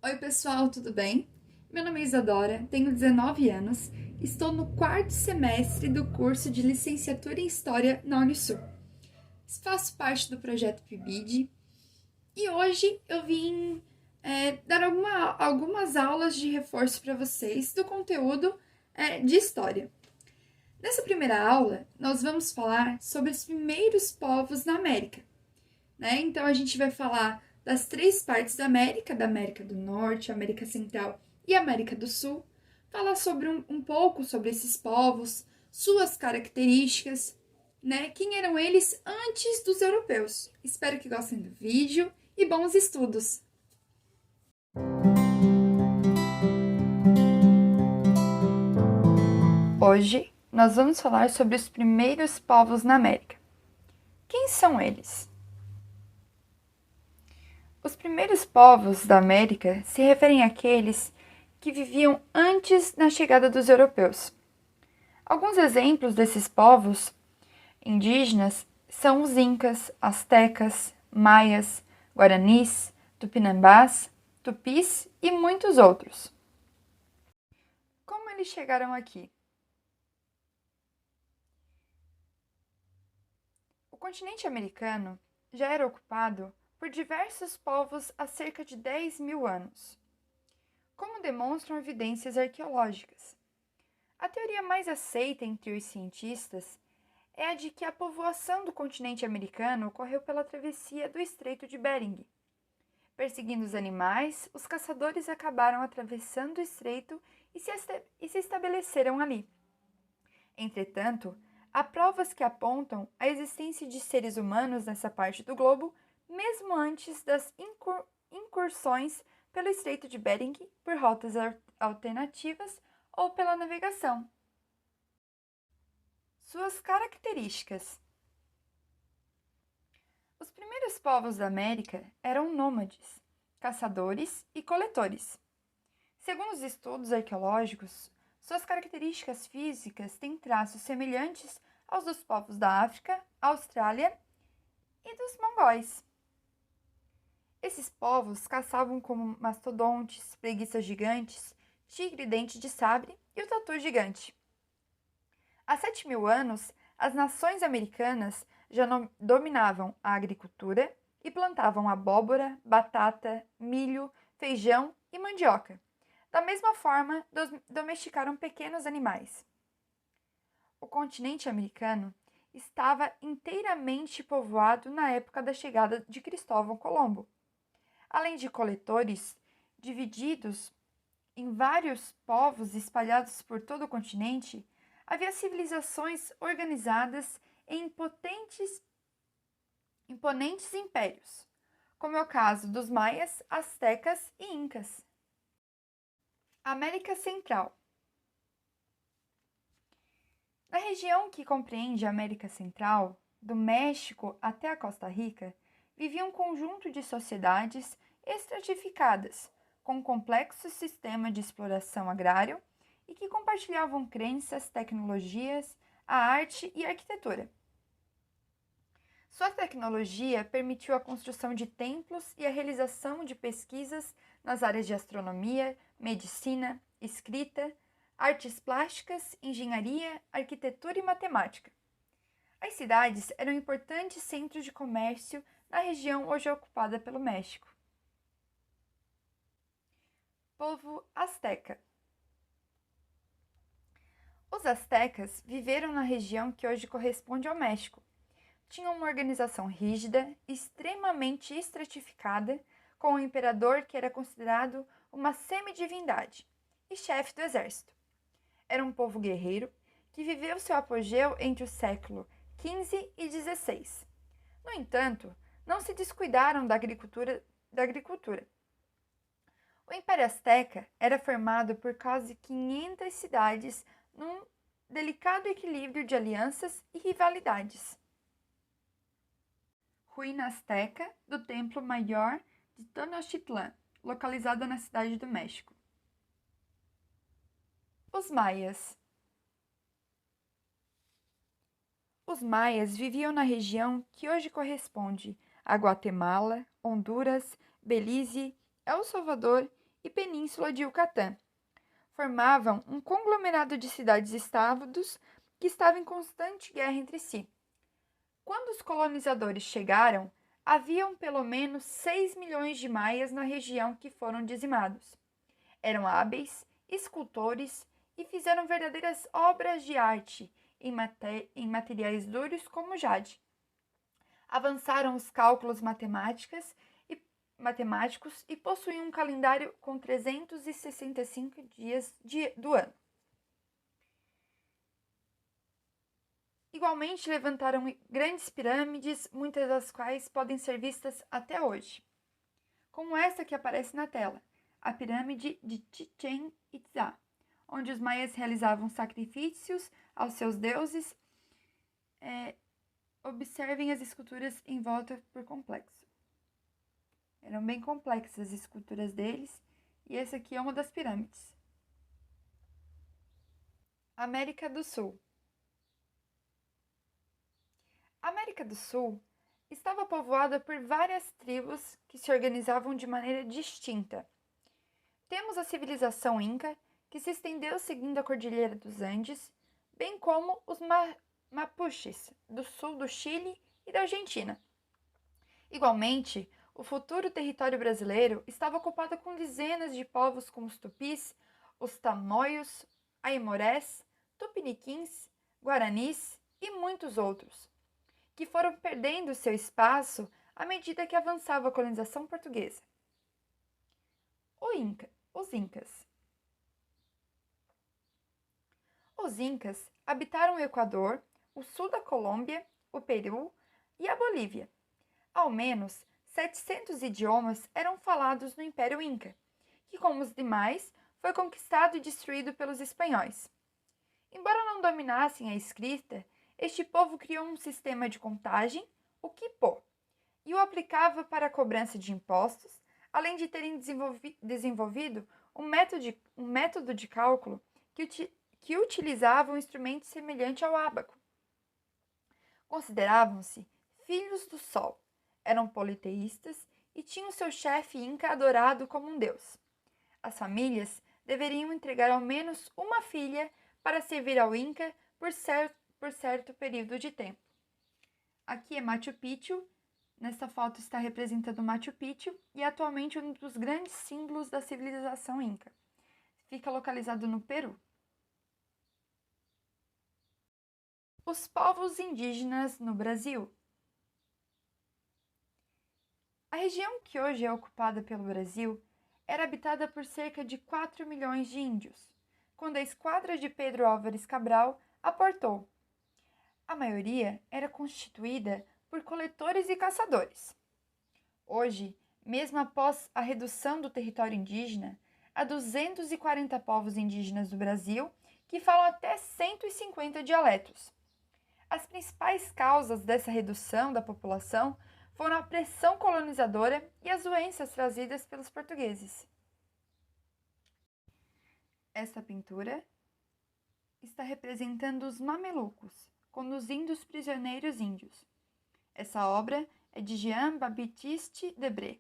Oi, pessoal, tudo bem? Meu nome é Isadora, tenho 19 anos, estou no quarto semestre do curso de licenciatura em História na Unisul. Faço parte do projeto PIBID e hoje eu vim dar algumas aulas de reforço para vocês do conteúdo de História. Nessa primeira aula, nós vamos falar sobre os primeiros povos na América, né? Então a gente vai falar das três partes da América do Norte, América Central e América do Sul, falar sobre um pouco sobre esses povos, suas características, né? Quem eram eles antes dos europeus. Espero que gostem do vídeo e bons estudos! Hoje nós vamos falar sobre os primeiros povos na América. Quem são eles? Os primeiros povos da América se referem àqueles que viviam antes da chegada dos europeus. Alguns exemplos desses povos indígenas são os incas, astecas, maias, guaranis, tupinambás, tupis e muitos outros. Como eles chegaram aqui? O continente americano já era ocupado por diversos povos há cerca de 10 mil anos, como demonstram evidências arqueológicas. A teoria mais aceita entre os cientistas é a de que a povoação do continente americano ocorreu pela travessia do Estreito de Bering. Perseguindo os animais, os caçadores acabaram atravessando o estreito e se estabeleceram ali. Entretanto, há provas que apontam a existência de seres humanos nessa parte do globo, mesmo antes das incursões pelo Estreito de Bering por rotas alternativas ou pela navegação. Suas características. Os primeiros povos da América eram nômades, caçadores e coletores. Segundo os estudos arqueológicos, suas características físicas têm traços semelhantes aos dos povos da África, Austrália e dos mongóis. Esses povos caçavam como mastodontes, preguiças gigantes, tigre-dente de sabre e o tatu gigante. Há 7 mil anos, as nações americanas já dominavam a agricultura e plantavam abóbora, batata, milho, feijão e mandioca. Da mesma forma, domesticaram pequenos animais. O continente americano estava inteiramente povoado na época da chegada de Cristóvão Colombo. Além de coletores, divididos em vários povos espalhados por todo o continente, havia civilizações organizadas em imponentes impérios, como é o caso dos maias, astecas e incas. América Central. Na região que compreende a América Central, do México até a Costa Rica, vivia um conjunto de sociedades estratificadas, com um complexo sistema de exploração agrário e que compartilhavam crenças, tecnologias, a arte e a arquitetura. Sua tecnologia permitiu a construção de templos e a realização de pesquisas nas áreas de astronomia, medicina, escrita, artes plásticas, engenharia, arquitetura e matemática. As cidades eram importantes centros de comércio na região hoje ocupada pelo México. Povo Azteca. Os astecas viveram na região que hoje corresponde ao México. Tinham uma organização rígida, extremamente estratificada, com o imperador que era considerado uma semidivindade e chefe do exército. Era um povo guerreiro que viveu seu apogeu entre o século XV e XVI. No entanto, não se descuidaram da agricultura. O Império Azteca era formado por quase 500 cidades num delicado equilíbrio de alianças e rivalidades. Ruína azteca do Templo Maior de Tenochtitlan, localizada na cidade do México. Os maias. Os maias viviam na região que hoje corresponde a Guatemala, Honduras, Belize, El Salvador e Península de Yucatán. Formavam um conglomerado de cidades-estados que estavam em constante guerra entre si. Quando os colonizadores chegaram, haviam pelo menos 6 milhões de maias na região que foram dizimados. Eram hábeis, escultores e fizeram verdadeiras obras de arte em materiais duros como jade. Avançaram os cálculos matemáticos e possuíam um calendário com 365 dias do ano. Igualmente levantaram grandes pirâmides, muitas das quais podem ser vistas até hoje, como esta que aparece na tela, a pirâmide de Chichén Itzá, onde os maias realizavam sacrifícios aos seus deuses. Observem as esculturas em volta por complexo. Eram bem complexas as esculturas deles, e essa aqui é uma das pirâmides. América do Sul. A América do Sul estava povoada por várias tribos que se organizavam de maneira distinta. Temos a civilização Inca, que se estendeu seguindo a Cordilheira dos Andes, bem como os Mapuches, do sul do Chile e da Argentina. Igualmente, o futuro território brasileiro estava ocupado com dezenas de povos como os tupis, os tamoios, aimorés, tupiniquins, guaranis e muitos outros, que foram perdendo seu espaço à medida que avançava a colonização portuguesa. Os Incas. Os Incas habitaram o Equador, o sul da Colômbia, o Peru e a Bolívia. Ao menos 700 idiomas eram falados no Império Inca, que, como os demais, foi conquistado e destruído pelos espanhóis. Embora não dominassem a escrita, este povo criou um sistema de contagem, o quipó, e o aplicava para a cobrança de impostos, além de terem desenvolvido um método de cálculo que utilizava um instrumento semelhante ao ábaco. Consideravam-se filhos do sol, eram politeístas e tinham seu chefe inca adorado como um deus. As famílias deveriam entregar ao menos uma filha para servir ao Inca por certo período de tempo. Aqui é Machu Picchu. Nesta foto está representando Machu Picchu e é atualmente um dos grandes símbolos da civilização Inca. Fica localizado no Peru. Os povos indígenas no Brasil. A região que hoje é ocupada pelo Brasil era habitada por cerca de 4 milhões de índios, quando a esquadra de Pedro Álvares Cabral aportou. A maioria era constituída por coletores e caçadores. Hoje, mesmo após a redução do território indígena, há 240 povos indígenas do Brasil que falam até 150 dialetos. As principais causas dessa redução da população foram a pressão colonizadora e as doenças trazidas pelos portugueses. Esta pintura está representando os mamelucos, conduzindo os prisioneiros índios. Essa obra é de Jean-Baptiste Debré.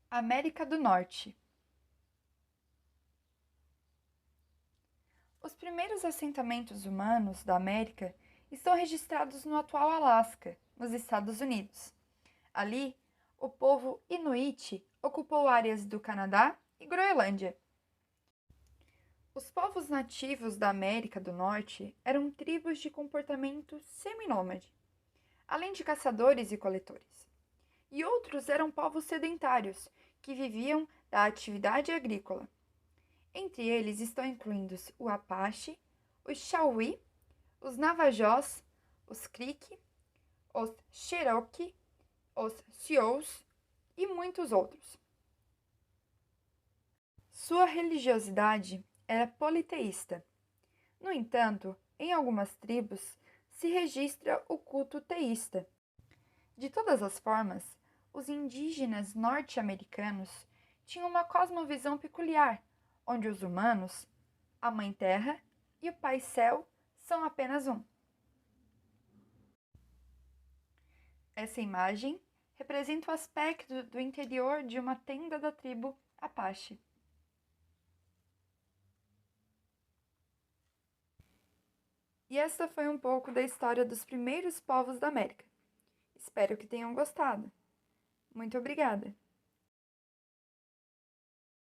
América do Norte. Os primeiros assentamentos humanos da América estão registrados no atual Alasca, nos Estados Unidos. Ali, o povo Inuit ocupou áreas do Canadá e Groenlândia. Os povos nativos da América do Norte eram tribos de comportamento seminômade, além de caçadores e coletores. E outros eram povos sedentários, que viviam da atividade agrícola. Entre eles estão incluídos o Apache, os Chauí, os Navajós, os Creek, os Cherokee, os Sioux e muitos outros. Sua religiosidade era politeísta. No entanto, em algumas tribos se registra o culto teísta. De todas as formas, os indígenas norte-americanos tinham uma cosmovisão peculiar, onde os humanos, a Mãe Terra e o Pai Céu são apenas um. Essa imagem representa o aspecto do interior de uma tenda da tribo Apache. E esta foi um pouco da história dos primeiros povos da América. Espero que tenham gostado. Muito obrigada!